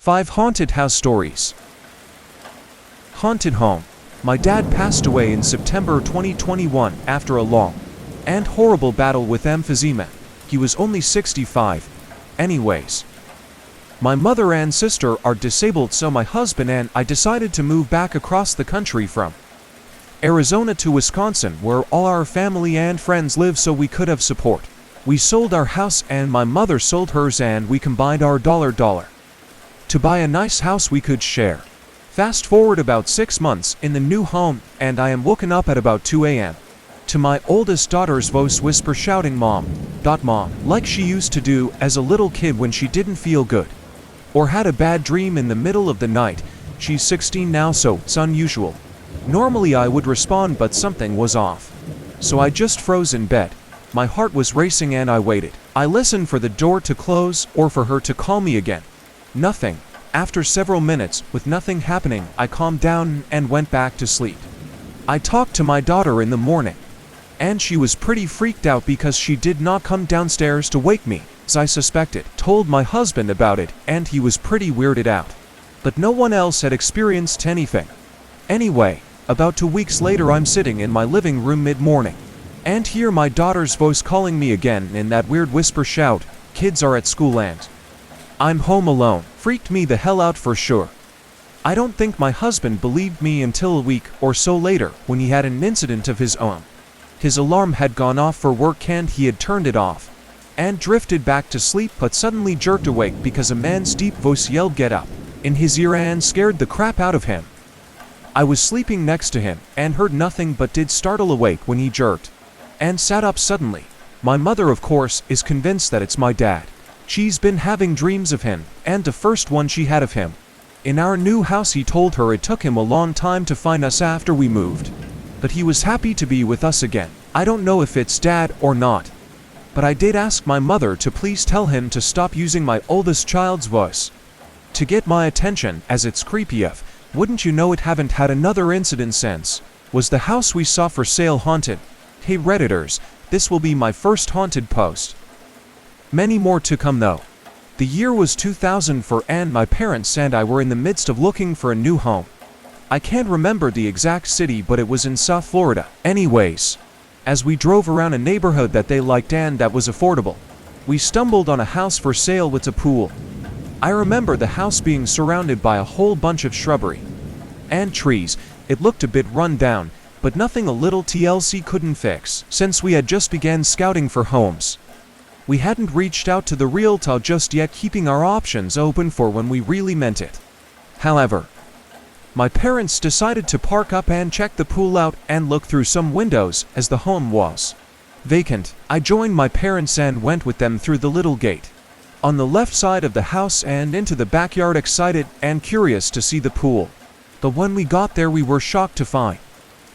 5 Haunted House Stories. Haunted Home. My dad passed away in September 2021 after a long and horrible battle with emphysema. He was only 65. Anyways, my mother and sister are disabled, so my husband and I decided to move back across the country from Arizona to Wisconsin, where all our family and friends live, so we could have support. We sold our house and my mother sold hers, and we combined our dollar to buy a nice house we could share. Fast forward about 6 months in the new home, and I am woken up at about 2 a.m. to my oldest daughter's voice whisper shouting, "Mom, Mom," like she used to do as a little kid when she didn't feel good or had a bad dream in the middle of the night. She's 16 now, so it's unusual. Normally I would respond, but something was off. So I just froze in bed. My heart was racing and I waited. I listened for the door to close or for her to call me again. Nothing. After several minutes, with nothing happening, I calmed down and went back to sleep. I talked to my daughter in the morning, and she was pretty freaked out because she did not come downstairs to wake me, as I suspected. Told my husband about it, and he was pretty weirded out. But no one else had experienced anything. Anyway, about 2 weeks later, I'm sitting in my living room mid-morning and hear my daughter's voice calling me again in that weird whisper shout. Kids are at school and I'm home alone. Freaked me the hell out for sure. I don't think my husband believed me until a week or so later, when he had an incident of his own. His alarm had gone off for work and he had turned it off and drifted back to sleep, but suddenly jerked awake because a man's deep voice yelled "Get up" in his ear and scared the crap out of him. I was sleeping next to him and heard nothing, but did startle awake when he jerked and sat up suddenly. My mother, of course, is convinced that it's my dad. She's been having dreams of him, and the first one she had of him in our new house. He told her it took him a long time to find us after we moved, but he was happy to be with us again. I don't know if it's dad or not, but I did ask my mother to please tell him to stop using my oldest child's voice to get my attention, as it's creepy of. Wouldn't you know it, haven't had another incident since. Was the house we saw for sale haunted? Hey Redditors, this will be my first haunted post. Many more to come though. The year was 2004 and my parents and I were in the midst of looking for a new home. I can't remember the exact city, but it was in South Florida. Anyways, as we drove around a neighborhood that they liked and that was affordable, we stumbled on a house for sale with a pool. I remember the house being surrounded by a whole bunch of shrubbery and trees. It looked a bit run down, but nothing a little TLC couldn't fix. Since we had just began scouting for homes, we hadn't reached out to the realtor just yet, keeping our options open for when we really meant it. However, my parents decided to park up and check the pool out and look through some windows, as the home was vacant. I joined my parents and went with them through the little gate on the left side of the house and into the backyard, excited and curious to see the pool. But when we got there, we were shocked to find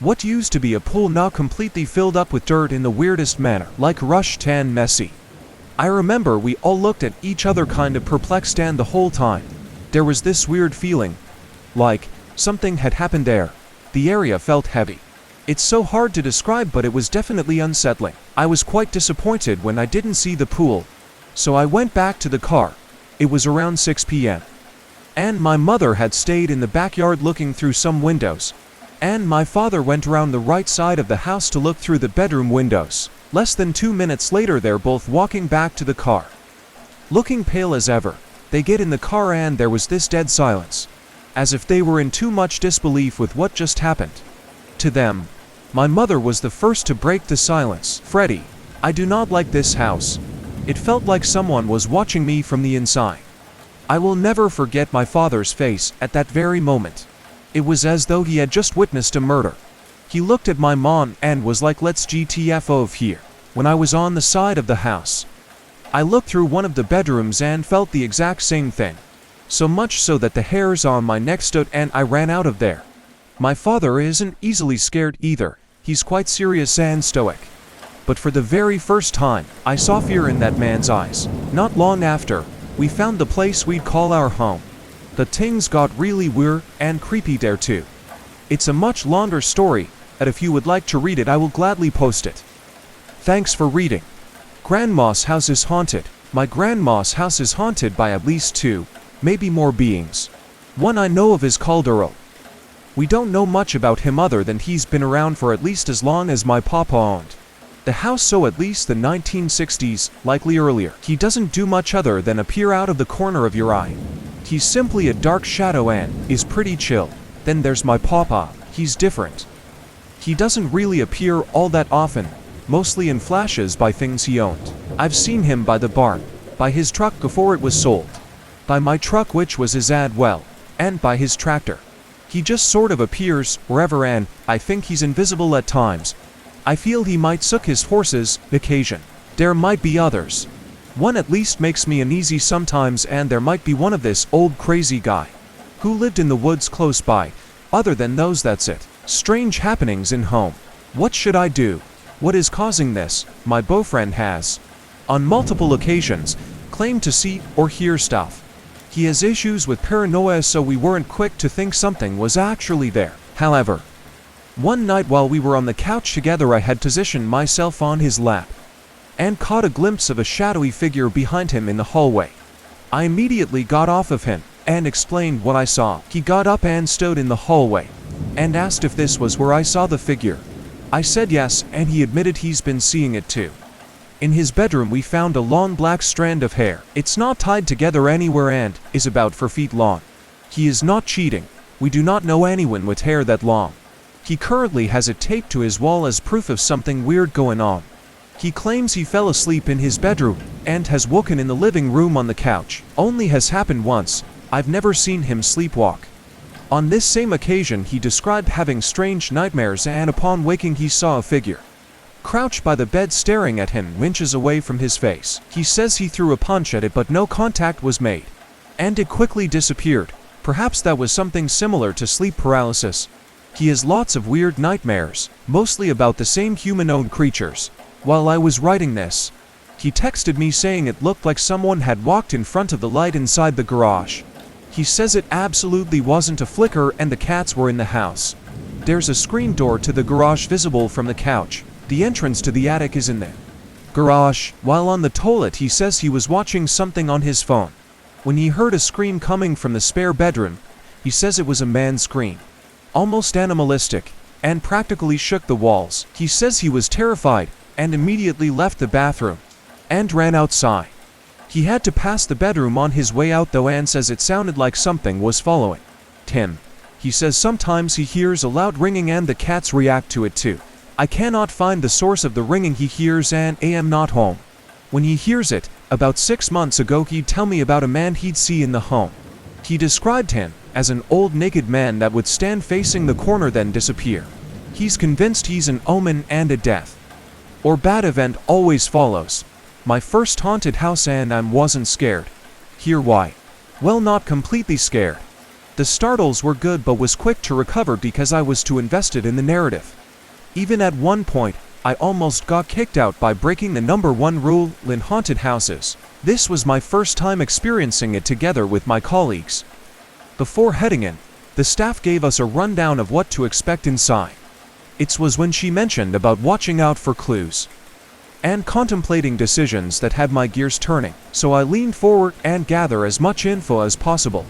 what used to be a pool now completely filled up with dirt in the weirdest manner, like rushed and messy. I remember we all looked at each other kind of perplexed, and the whole time there was this weird feeling like something had happened there. The area felt heavy. It's so hard to describe, but it was definitely unsettling. I was quite disappointed when I didn't see the pool, so I went back to the car. It was around 6 p.m. and my mother had stayed in the backyard looking through some windows, and my father went around the right side of the house to look through the bedroom windows. Less than 2 minutes later, they're both walking back to the car, looking pale as ever. They get in the car and there was this dead silence, as if they were in too much disbelief with what just happened to them. My mother was the first to break the silence. "Freddie, I do not like this house. It felt like someone was watching me from the inside." I will never forget my father's face at that very moment. It was as though he had just witnessed a murder. He looked at my mom and was like, "Let's GTFO of here." When I was on the side of the house, I looked through one of the bedrooms and felt the exact same thing. So much so that the hairs on my neck stood and I ran out of there. My father isn't easily scared either. He's quite serious and stoic. But for the very first time, I saw fear in that man's eyes. Not long after, we found the place we'd call our home. The things got really weird and creepy there too. It's a much longer story, and if you would like to read it, I will gladly post it. Thanks for reading. Grandma's house is haunted. My grandma's house is haunted by at least 2 maybe more beings. One I know of is called Earl. We don't know much about him other than he's been around for at least as long as my papa owned the house, so at least the 1960s, likely earlier. He doesn't do much other than appear out of the corner of your eye. He's simply a dark shadow and is pretty chill. Then there's my papa. He's different. He doesn't really appear all that often, mostly in flashes by things he owned. I've seen him by the barn, by his truck before it was sold, by my truck which was his well, and by his tractor. He just sort of appears wherever, and I think he's invisible at times. I feel he might sook his horses occasion. There might be others. One at least makes me uneasy sometimes, and there might be one of this old crazy guy who lived in the woods close by. Other than those, that's it. Strange happenings in home. What should I do? What is causing this? My boyfriend has, on multiple occasions, claimed to see or hear stuff. He has issues with paranoia, so we weren't quick to think something was actually there. However, one night while we were on the couch together, I had positioned myself on his lap and caught a glimpse of a shadowy figure behind him in the hallway. I immediately got off of him and explained what I saw. He got up and stood in the hallway and asked if this was where I saw the figure. I said yes, and he admitted he's been seeing it too. In his bedroom we found a long black strand of hair. It's not tied together anywhere and is about 4 feet long. He is not cheating. We do not know anyone with hair that long. He currently has it taped to his wall as proof of something weird going on. He claims he fell asleep in his bedroom and has woken in the living room on the couch. Only has happened once. I've never seen him sleepwalk. On this same occasion he described having strange nightmares, and upon waking he saw a figure crouched by the bed staring at him inches away from his face. He says he threw a punch at it but no contact was made, and it quickly disappeared. Perhaps that was something similar to sleep paralysis. He has lots of weird nightmares, mostly about the same human-owned creatures. While I was writing this, he texted me saying it looked like someone had walked in front of the light inside the garage. He says it absolutely wasn't a flicker and the cats were in the house. There's a screen door to the garage visible from the couch. The entrance to the attic is in the garage. While on the toilet he says he was watching something on his phone when he heard a scream coming from the spare bedroom. He says it was a man's scream, almost animalistic, and practically shook the walls. He says he was terrified and immediately left the bathroom and ran outside. He had to pass the bedroom on his way out though, and says it sounded like something was following him. He says sometimes he hears a loud ringing and the cats react to it too. I cannot find the source of the ringing he hears and am not home. When he hears it, about 6 months ago he'd tell me about a man he'd see in the home. He described him as an old naked man that would stand facing the corner then disappear. He's convinced he's an omen and a death or bad event always follows. My first haunted house, and I wasn't scared. Hear why. Well, not completely scared. The startles were good but was quick to recover because I was too invested in the narrative. Even at one point, I almost got kicked out by breaking the #1 rule in haunted houses. This was my first time experiencing it together with my colleagues. Before heading in, the staff gave us a rundown of what to expect inside. It was when she mentioned about watching out for clues and contemplating decisions that had my gears turning, so I leaned forward and gathered as much info as possible.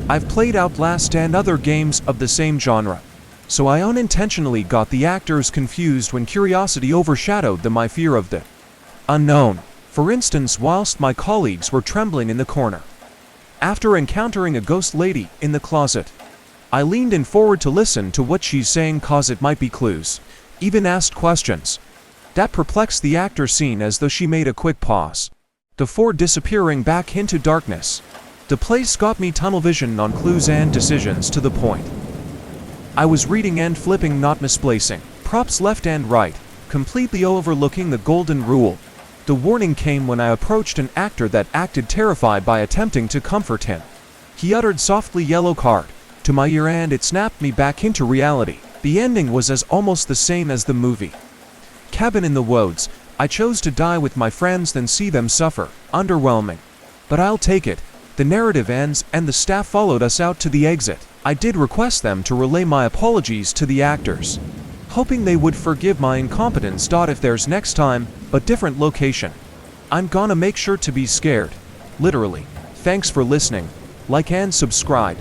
I've played Outlast and other games of the same genre, so I unintentionally got the actors confused when curiosity overshadowed my fear of the unknown. For instance, whilst my colleagues were trembling in the corner after encountering a ghost lady in the closet, I leaned in forward to listen to what she's saying cause it might be clues, even asked questions that perplexed the actor scene as though she made a quick pause before disappearing back into darkness. The place got me tunnel vision on clues and decisions to the point I was reading and flipping, not misplacing props left and right, completely overlooking the golden rule. The warning came when I approached an actor that acted terrified by attempting to comfort him. He uttered softly "yellow card" to my ear and it snapped me back into reality. The ending was as almost the same as the movie Cabin in the Woods. I chose to die with my friends than see them suffer. Underwhelming. But I'll take it. The narrative ends and the staff followed us out to the exit. I did request them to relay my apologies to the actors, hoping they would forgive my incompetence. If there's next time, but different location, I'm gonna make sure to be scared. Literally. Thanks for listening. Like and subscribe.